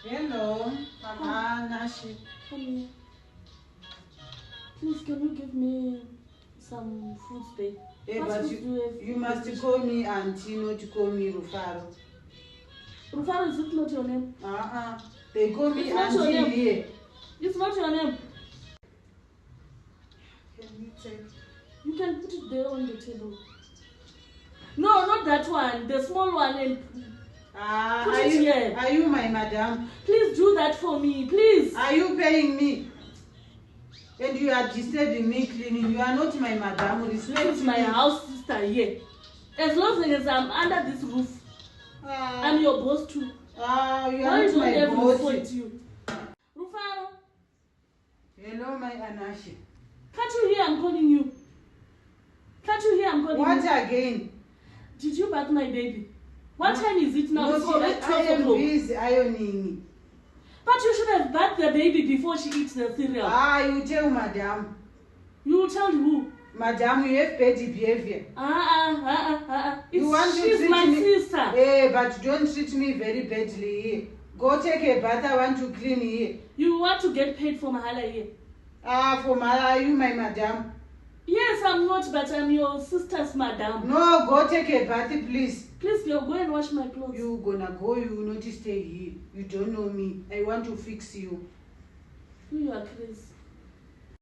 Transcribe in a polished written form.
Hello, Mama Nashi. Honey, please can you give me some fruits there? Yeah, What but fruits do you have? you must call me Auntie, not call me Rufaro. Rufaro, is it not your name? They call me It's not your Auntie name. here. It's not your name. Can you check? You can put it there on the table. No, not that one. The small one. And put it here. Are you my madam? Please do that for me, please. Are you paying me? And you are disturbing me cleaning. You are not my madam. Respect This is my me. house sister here. As long as I'm under this roof, I'm your boss too. You are Why not don't my have boss. respect you? Rufaro, Hello, my Anashi. can't you hear I'm calling you? Can't you hear I'm calling What you? again? Did you bath my baby? What time is it now? No, It's already I 12 am o'clock. busy ironing. But you should have bathed the baby before she eats the cereal. You tell madam. You will tell who? Madam, you have bad behavior. She's treat my me, sister. but don't treat me very badly here. Go take a bath. I want to clean here. You want to get paid for Mahala here? Are you my madam? Yes, I'm not, but I'm your sister's madam. No, go take a bath, please. Please, girl, go and wash my clothes. You gonna go, you will not stay here. You don't know me. I want to fix you. You are crazy.